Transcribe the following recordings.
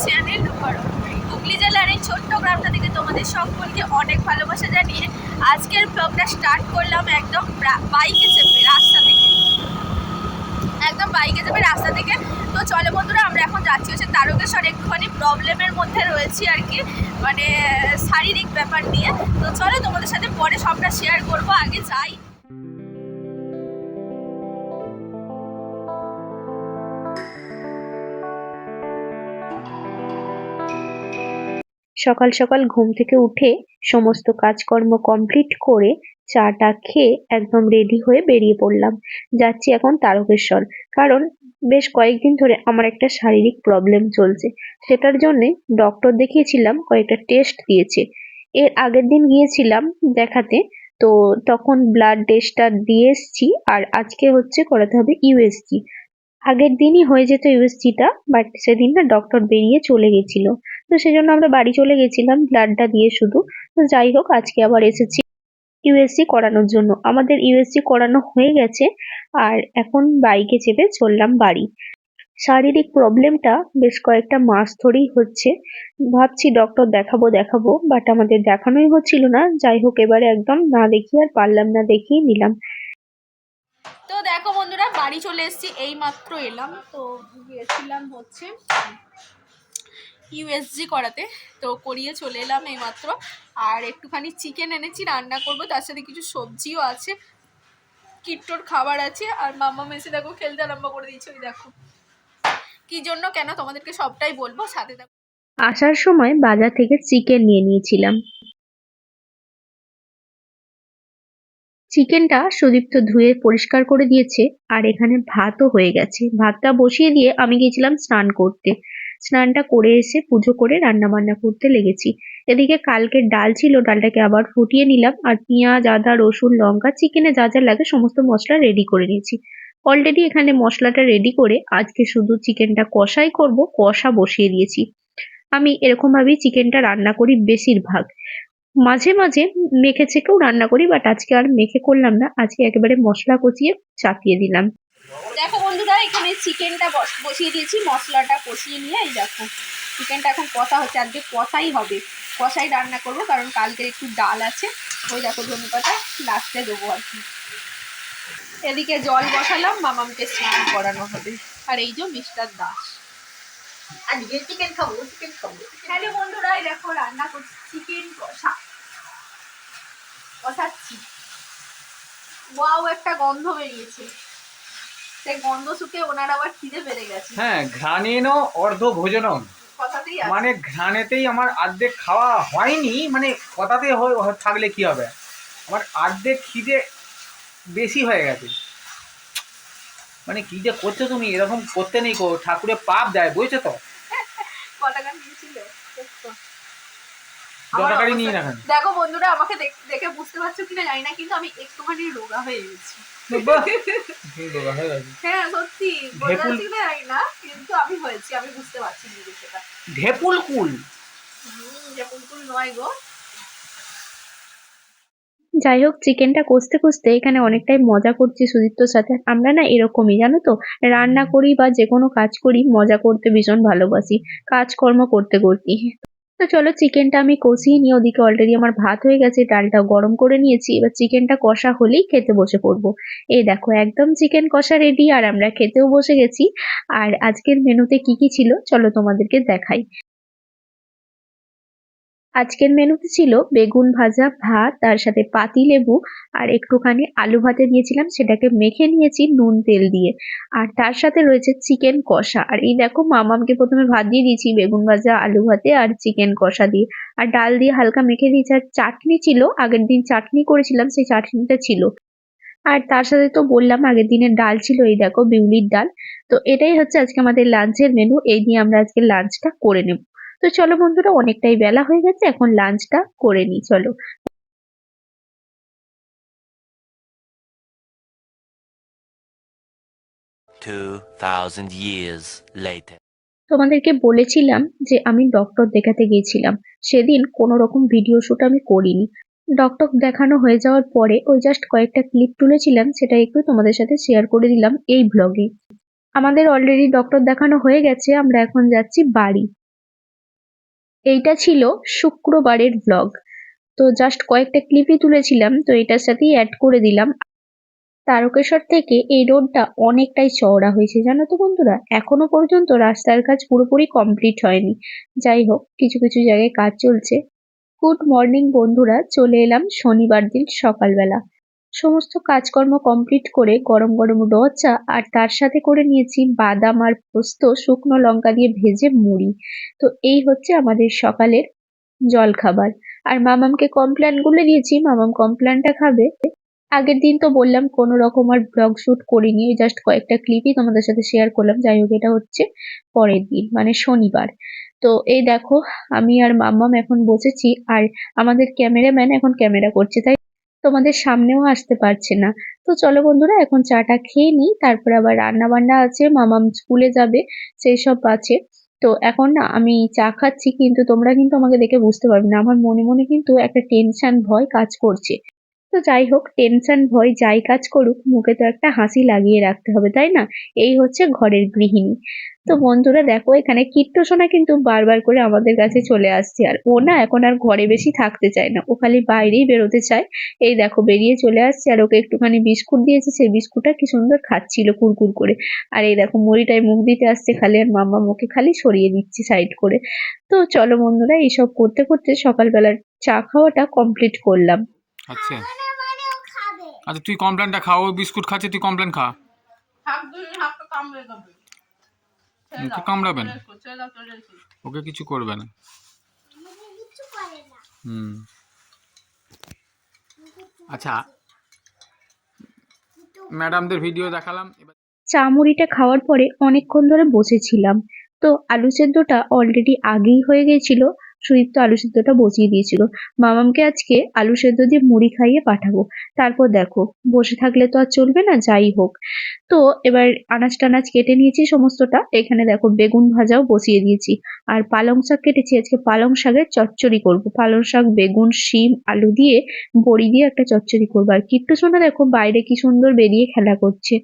Channel Hooghly জেলার এই ছোট্ট গ্রামটা থেকে তোমাদের সকলকে অনেক ভালোবাসা জানিয়ে আজকের ব্লগটা স্টার্ট করলাম একদম বাইকে চেপে রাস্তা থেকে তো চলো বন্ধুরা, আমরা এখন যাচ্ছি হচ্ছে তারকেশ্বর। একটুখানি প্রবলেমের মধ্যে রয়েছি আর কি, মানে শারীরিক ব্যাপার নিয়ে। তো চলো তোমাদের সাথে পরে সবটা শেয়ার করবো, আগে যাই। সকাল সকাল ঘুম থেকে উঠে সমস্ত কাজকর্ম কমপ্লিট করে চাটা খেয়ে একদম রেডি হয়ে বেরিয়ে পড়লাম। যাচ্ছি এখন তারকেশ্বর, কারণ বেশ কয়েকদিন ধরে আমার একটা শারীরিক প্রবলেম চলছে। সেটার জন্যে ডক্টর দেখিয়েছিলাম, কয়েকটা টেস্ট দিয়েছে। এর আগের দিন গিয়েছিলাম দেখাতে, তো তখন ব্লাড টেস্টটা দিয়ে এসছি, আর আজকে হচ্ছে করাতে হবে ইউএসজি। আগের দিনই হয়ে যেত ইউএসজিটা, বাট সেদিন না ডক্টর বেরিয়ে চলে গেছিল, তো সেজন্য আমরা বাড়ি চলে গেছিলাম ব্লাডটা দিয়ে শুধু। তো যাই হোক, আজকে আবার এসেছি ইউএসজি করানোর জন্য। আমাদের ইউএসজি করানো হয়ে গেছে, আর এখন বাইকে চেপে চললাম বাড়ি। শারীরিক প্রবলেমটা বেশ কয়েকটা মাস ধরেই হচ্ছে। ভাবছি ডক্টর দেখাবো, বাট আমাদের দেখানোই হচ্ছিল না। যাই হোক, এবারে একদম না দেখিয়ে আর পারলাম না, দেখিয়ে নিলাম। তো দেখো বন্ধুরা, বাড়ি চলে এসেছি, এই মাত্র এলাম। তো গিয়েছিলাম হচ্ছে ইউএসজি করাতে, তো করিয়ে চলে এলাম এই মাত্র। আর একটুখানি চিকেন এনেছি, রান্না করব, তার সাথে কিছু সবজিও আছে, কিট্টোর খাবার আছে। আর মাম্মা মেসে দেখো খেলতে আরম্ভ করে দিয়েছে, ওই দেখো কি জন্য কেন তোমাদেরকে সবটাই বলবো, সাথে দেখো। আসার সময় বাজার থেকে চিকেন নিয়ে নিয়েছিলাম। চিকেনটা সুদীপ্ত ধুয়ে পরিষ্কার করে দিয়েছে, আর এখানে ভাতও হয়ে গেছে। ভাতটা বসিয়ে দিয়ে আমি গেছিলাম স্নান করতে। স্নানটা করে এসে পুজো করে রান্না বান্না করতে লেগেছি। এদিকে কালকের ডাল ছিল, ডালটাকে আবার ফুটিয়ে নিলাম, আর পেঁয়াজ, আদা, রসুন, লঙ্কা, চিকেনে যা যা লাগে সমস্ত মশলা রেডি করে নিয়েছি। অলরেডি এখানে মশলাটা রেডি করে আজকে শুধু চিকেনটা কষাই করব, কষা বসিয়ে দিয়েছি। আমি এরকম ভাবেই চিকেনটা রান্না করি বেশিরভাগ। মাঝে মাঝে মেখে ছেঁকেও রান্না করি, বাট আজকে আর মেখে করলাম না, আজকে একেবারে মশলা কষিয়ে চাপিয়ে দিলাম। দেখো বন্ধুরা, এখানে চিকেনটা বসিয়ে দিয়েছি, মশলাটা কষিয়ে নিয়ে। এই দেখো চিকেনটা এখন কষা হচ্ছে, আজকে কষাই হবে, কষাই রান্না করব, কারণ কালকে একটু ডাল আছে। ওই দেখো ধনেপাতা লাস্টে দেবো আর কি। এদিকে জল বসালাম, মামামকে স্নান করানো হবে। আর এই যে মিস্টার দাস, আজকে চিকেন খাবো। হ্যালো বন্ধুরা, দেখো রান্না করছি চিকেন কষাচ্ছি। ওয়াও, একটা গন্ধ বেরিয়েছে। সেই গন্ধ শুকে ওনার আবার খিদে বেড়ে গেছে। হ্যাঁ, ঘ্রাণেন অর্ধ ভোজনম, মানে ঘ্রাণেতেই আমার অর্ধেক খাওয়া হয়নি, মানে কথাতে থাকলে কি হবে, আমার অর্ধেক খিদে বেশি হয়ে গেছে। মানে কি যে করছো তুমি, এরকম করতে নেই, ঠাকুরের পাপ দেয়, বুঝছো তো। কটাকা নিয়েছিল যতটাই নিয়ে না কেন। দেখো বন্ধুরা, আমাকে দেখে বুঝতে পারছো কিনা জানি না, কিন্তু আমি একটুখানি রোগা হয়ে গেছি। হ্যাঁ সত্যি, বোঝা যাচ্ছে কিনা জানি না, কিন্তু আমি হয়েছি, আমি বুঝতে পারছি নিজের সেটা। ঢেপুল কুল নয় গো। যাই হোক, চিকেনটা কষতে কষতে এখানে অনেকটাই মজা করছি সুদীপ্তর সাথে। আমরা না এরকমই, জানো তো, রান্না করি বা যে কোনো কাজ করি মজা করতে ভীষণ ভালোবাসি, কাজকর্ম করতে করতে। তো চলো চিকেনটা আমি কষিয়ে নিই। ওদিকে অলরেডি আমার ভাত হয়ে গেছে, ডালটাও গরম করে নিয়েছি। এবার চিকেনটা কষা হলেই খেতে বসে পড়বো। এই দেখো একদম চিকেন কষা রেডি, আর আমরা খেতেও বসে গেছি। আর আজকের মেনুতে কি কি ছিল চলো তোমাদেরকে দেখাই। আজকের মেনুতে ছিল বেগুন ভাজা, ভাত, তার সাথে পাতিলেবু, আর একটুখানি আলু ভাতে দিয়েছিলাম, সেটাকে মেখে নিয়েছি নুন তেল দিয়ে। আর তার সাথে রয়েছে চিকেন কষা। আর এই দেখো মামামকে প্রথমে ভাত দিয়ে দিয়েছি বেগুন ভাজা, আলু ভাতে আর চিকেন কষা দিয়ে, আর ডাল দিয়ে হালকা মেখে দিয়েছি। আর চাটনি ছিল, আগের দিন চাটনি করেছিলাম, সেই চাটনিটা ছিল। আর তার সাথে তো বললাম আগের দিনের ডাল ছিল, এই দেখো বিউলির ডাল। তো এটাই হচ্ছে আজকে আমাদের লাঞ্চের মেনু, এই দিয়ে আমরা আজকে লাঞ্চটা করে নেব। তো চলো বন্ধুরা, অনেকটাই বেলা হয়ে গেছে, এখন লাঞ্চটা করে নিই চলো। 2000 years later. তোমাদেরকে বলেছিলাম যে আমি ডক্টর দেখাতে গিয়েছিলাম, সেদিন কোনো রকম ভিডিও শুট আমি করিনি। ডক্টর দেখানো হয়ে যাওয়ার পরে ওই জাস্ট কয়েকটা ক্লিপ তুলেছিলাম, সেটা একটু তোমাদের সাথে শেয়ার করে দিলাম এই ব্লগে। আমাদের অলরেডি ডক্টর দেখানো হয়ে গেছে, আমরা এখন যাচ্ছি বাড়ি। এইটা ছিল শুক্রবারের ব্লগ। তো জাস্ট কয়েকটা ক্লিপই তুলেছিলাম, তো এটার সাথেই অ্যাড করে দিলাম। তারকেশ্বর থেকে এই রোডটা অনেকটাই চওড়া হয়েছে জানো তো বন্ধুরা, এখনো পর্যন্ত রাস্তার কাজ পুরোপুরি কমপ্লিট হয়নি। যাই হোক, কিছু কিছু জায়গায় কাজ চলছে। গুড মর্নিং বন্ধুরা, চলে এলাম শনিবার দিন সকালবেলা। সমস্ত কাজকর্ম কমপ্লিট করে গরম গরম রোদ চা আর তার সাথে করে নিয়েছি বাদাম আর পোস্ত শুকনো লঙ্কা দিয়ে ভেজে মুড়ি। তো এই হচ্ছে আমাদের সকালের জলখাবার। আর মামামকে কমপ্ল্যান গুলে দিয়েছি, মামাম কমপ্ল্যানটা খাবে। আগের দিন তো বললাম কোনো রকম আর ব্লগ শুট করিনি, জাস্ট কয়েকটা ক্লিপই তোমাদের সাথে শেয়ার করলাম। যাই হোক, এটা হচ্ছে পরের দিন মানে শনিবার। তো এই দেখো, আমি আর মাম্মাম এখন বসেছি, আর আমাদের ক্যামেরাম্যান এখন ক্যামেরা করছে, তাই তোমাদের সামনেও আসতে পারছে না। তো চলো বন্ধুরা, এখন চাটা খেয়ে নিই, তারপর আবার রান্না বান্না আছে, মামাম স্কুলে যাবে, সেই সব আছে। তো এখন না আমি চা খাচ্ছি, কিন্তু তোমরা কিন্তু আমাকে দেখে বুঝতে পারবে না, আমার মনে মনে কিন্তু একটা টেনশন ভয় কাজ করছে। তো যাই হোক, টেনশন ভয় যাই কাজ করুক, মুখে তো একটা হাসি লাগিয়ে রাখতে হবে, তাই না? এই হচ্ছে ঘরের গৃহিণী। তো বন্ধুরা দেখো, এখানে কিট্টু সোনা কিন্তু বারবার করে আমাদের কাছে চলে আসছে, আর ও না এখন আর ঘরে বেশি থাকতে চায় না, ও খালি বাইরেই বেরোতে চায়। এই দেখো বেরিয়ে চলে আসছে, আর ওকে একটুখানি বিস্কুট দিয়েছি, সেই বিস্কুটটা কি সুন্দর খাচ্ছিল কুরকুর করে। আর এই দেখো মুড়িটায় মুখ দিতে আসছে খালি, আর মাম্মা মুখে খালি সরিয়ে দিচ্ছি সাইড করে। তো চলো বন্ধুরা, এইসব করতে করতে সকালবেলার চা খাওয়াটা কমপ্লিট করলাম। আচ্ছা আচ্ছা, তুই কমপ্লেনটা খা, ও বিস্কুট খাচ্ছে, তুই কমপ্লেন খা। মুখে কামড়াবেন, ওকে কিছু করবে না। হুম, আচ্ছা, ম্যাডামদের ভিডিও দেখালাম এবার। চা মুড়িটা খাওয়ার পরে অনেকক্ষণ ধরে বসেছিলাম। তো আলু সেদ্ধটা অলরেডি আগেই হয়ে গেছিল, সুদীপ তো আলু সেদ্ধটা বসিয়ে দিয়েছিল। মামামকে আজকে আলু সেদ্ধ দিয়ে মুড়ি খাইয়ে পাঠাবো। তারপর দেখো, বসে থাকলে তো আর চলবে না, যাই হোক। তো এবার আনাজ টানাজ কেটে নিয়েছি সমস্তটা, এখানে দেখো বেগুন ভাজাও বসিয়ে দিয়েছি। আর পালং শাক কেটেছি, আজকে পালং শাকের চচ্চড়ি করবো। পালং শাক, বেগুন, শিম, আলু দিয়ে বড়ি দিয়ে একটা চচ্চড়ি করবো। আর কিট্টু সোনা দেখো বাইরে কি সুন্দর বেরিয়ে খেলা করছে।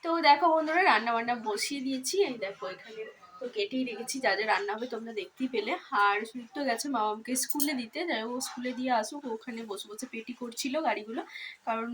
তো দেখো বন্ধুরা, রান্না বান্না বসিয়ে দিয়েছি, এই দেখো এখানে তো কেটেই রেখেছি, যা যা রান্না হবে তোমরা দেখতেই পেলে। আর সুদীপ তো গেছে মামাকে স্কুলে দিতে, যাই ও স্কুলে দিয়ে আসুক, ওখানে বসে বসে পেটি করছিল গাড়িগুলো, কারণ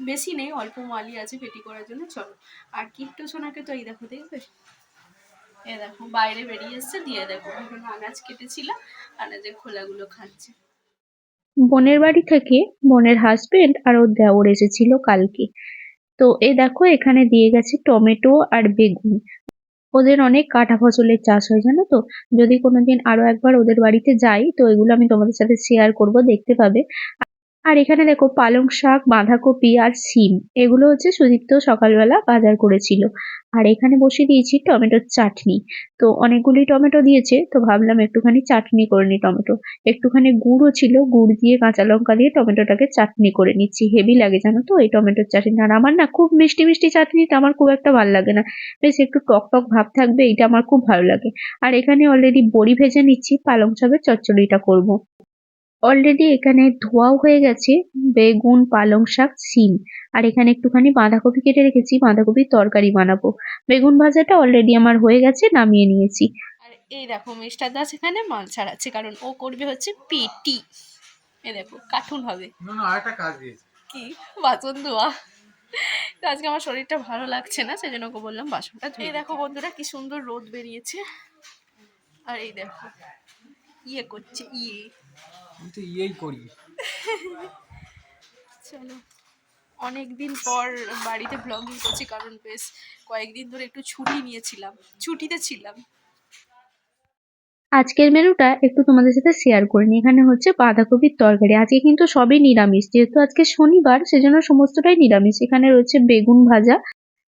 বেশি নেই, অল্প মালই আছে পেটি করার জন্য। চলো, আর কিট্টু সোনাকে তো এই দেখো, দেখবে এ দেখো বাইরে বেরিয়ে এসছে, দিয়ে দেখো এখন আনাজ কেটেছিলাম, আনাজের খোলাগুলো খাচ্ছে। বোনের বাড়ি থেকে বোনের হাজবেন্ড আর ওর দেওর এসেছিল কালকে। তো এই দেখো এখানে দিয়ে গেছে টমেটো আর বেগুন। ওদের অনেক কাঁটা ফসলের চাষ হয় জানো তো। যদি কোনোদিন আরো একবার ওদের বাড়িতে যাই, তো এগুলো আমি তোমাদের সাথে শেয়ার করব, দেখতে পাবে। আর এখানে দেখো পালং শাক, বাঁধাকপি আর সিম, এগুলো হচ্ছে সুদীপ্ত সকালবেলা বাজার করেছিল। আর এখানে বসিয়ে দিয়েছি টমেটোর চাটনি। তো অনেকগুলি টমেটো দিয়েছে, তো ভাবলাম একটুখানি চাটনি করে নিই টমেটো। একটুখানি গুড়ও ছিল, গুড় দিয়ে কাঁচা লঙ্কা দিয়ে টমেটোটাকে চাটনি করে নিচ্ছি। হেভি লাগে জানো তো এই টমেটোর চাটনি। আর আমার না খুব মিষ্টি মিষ্টি চাটনিটা আমার খুব একটা ভালো লাগে না, বেশ একটু টক টক ভাব থাকবে, এটা আমার খুব ভালো লাগে। আর এখানে অলরেডি বড়ি ভেজে নিচ্ছি, পালং শাকের চচ্চড়িটা করব। অলরেডি এখানে ধোয়াও হয়ে গেছে বেগুন, পালং শাক, সিম। আর এখানে একটুখানি বাঁধাকপি কেটে রেখেছি, বাঁধাকপির তরকারি বানাবো। বেগুন ভাজাটা অলরেডি আমার হয়ে গেছে, নামিয়ে নিয়েছি। আর এই দেখো মিস্টার দাস এখানে মাল ছাড়াচ্ছে, কারণ ও করবে হচ্ছে পেটি। এ দেখো কার্টুন হবে। না না, আরেকটা কাজ দিয়েছে। কি? বাসন ধোয়া। তো আজকে আমার শরীরটা ভালো লাগছে না, সেই জন্য ওকে বললাম বাসনটা ধুয়ে। এই দেখো বন্ধুরা কি সুন্দর রোদ বেরিয়েছে, আর এই দেখো ইয়ে করছে ইয়ে। আমি তো ইয়েই করি। চলো, অনেকদিন পর বাড়িতে ব্লগিং করছি, কারণ বেশ কয়েকদিন ধরে একটু ছুটি নিয়েছিলাম, ছুটিতে ছিলাম। আজকের মেনুটা একটু তোমাদের সাথে শেয়ার করে নিই। এখানে হচ্ছে বাঁধাকপির তরকারি, আজকে কিন্তু সবই নিরামিষ, যেহেতু আজকে শনিবার সেজন্য সমস্তটাই নিরামিষ। এখানে রয়েছে বেগুন ভাজা,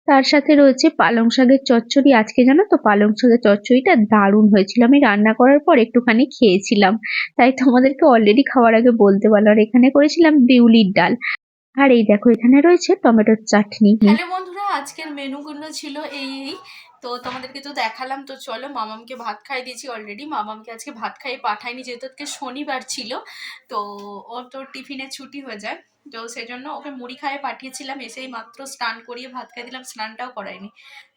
তার সাথে রয়েছে পালং শাকের চচ্চড়ি। আজকে জানো তো পালং শাকের চচ্চড়িটা দারুণ হয়েছিল, আমি রান্না করার পর একটুখানি খেয়েছিলাম, তাই তোমাদেরকে অলরেডি খাওয়ার আগে বলতে পারলাম। আর এখানে করেছিলাম বিউলির ডাল। আর এই দেখো এখানে রয়েছে টমেটোর চাটনি। হ্যালো বন্ধুরা, আজকের মেনুগুলো ছিল এই। তো তোমাদেরকে তো দেখালাম, তো চলো মামামকে ভাত খাইয়ে দিয়েছি অলরেডি। মামামকে আজকে ভাত খাইয়ে পাঠাইনি, যেহেতু আজকে শনিবার ছিল, তো ওর তো টিফিনে ছুটি হয়ে যায়। তো সেজন্য ওকে মুড়ি খাইয়ে পাঠিয়েছিলাম, এসেই মাত্র স্নান করিয়ে ভাত খাই দিলাম, স্নানটাও করাইনি।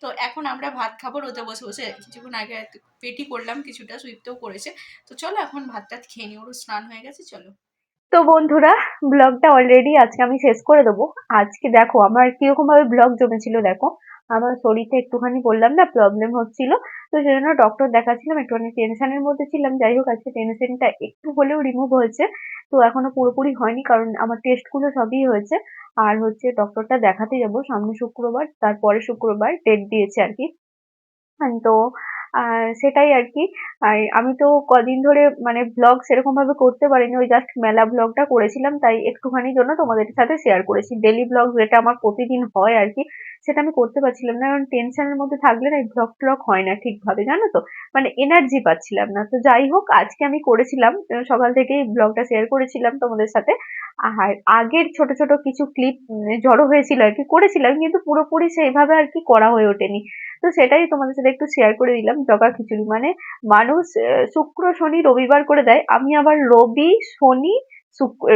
তো এখন আমরা ভাত খাবো রোদে বসে বসে, কিছুক্ষণ আগে পেটি করলাম কিছুটা, সুইপতেও করেছে। তো চলো এখন ভাত টাত খেয়ে নিই, ওরও স্নান হয়ে গেছে, চলো। তো বন্ধুরা, ব্লগটা অলরেডি আজকে আমি শেষ করে দেবো। আজকে দেখো আমার কিরকম ভাবে ব্লগ জমেছিল, দেখো আমার শরীরটা একটুখানি বললাম না প্রবলেম হচ্ছিল, তো সেজন্য ডক্টর দেখাচ্ছিলাম, একটুখানি টেনশনের মধ্যে ছিলাম। যাই হোক আজকে টেনশনটা একটু হলেও রিমুভ হয়েছে, তো এখনো পুরোপুরি হয়নি কারণ আমার টেস্ট গুলো সবই হয়েছে। আর হচ্ছে ডক্টরটা দেখাতে যাবো সামনে শুক্রবার, তারপরে শুক্রবার ডেট দিয়েছে আর কি। তো সেটাই আর কি। আর আমি তো কদিন ধরে মানে ভ্লগ সেরকম ভাবে করতে পারিনি, ওই জাস্ট মেলা ভ্লগটা করেছিলাম, তাই একটুখানির জন্য তোমাদের সাথে শেয়ার করেছি। ডেলি ভ্লগ যেটা আমার প্রতিদিন হয় আর কি, সেটা আমি করতে পারছিলাম না, কারণ টেনশনের মধ্যে থাকলে না এই ভ্লগ ট্লগ হয় না ঠিকভাবে, জানো তো, মানে এনার্জি পাচ্ছিলাম না। তো যাই হোক আজকে আমি করেছিলাম, সকাল থেকেই ব্লগটা শেয়ার করেছিলাম তোমাদের সাথে। আর আগের ছোট ছোট কিছু ক্লিপ জড়ো হয়েছিল আর কি, করেছিলাম কিন্তু পুরোপুরি সেইভাবে আর কি করা হয়ে ওঠেনি। তো সেটাই তোমাদের সাথে একটু শেয়ার করে দিলাম। জগা খিচুড়ি মানে মানুষ শুক্র শনি রবিবার করে দেয়, আমি আবার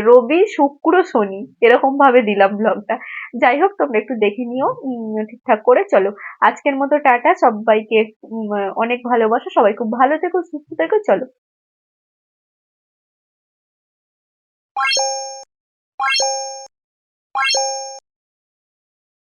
রবি শুক্র শনি এরকম ভাবে দিলাম ব্লগটা। যাই হোক তোমরা একটু দেখে নিও ঠিকঠাক করে। চলো আজকের মতো টাটা সবাইকে, অনেক ভালোবাসা, সবাই খুব ভালো থেকো, সুস্থ থেকো, চলো।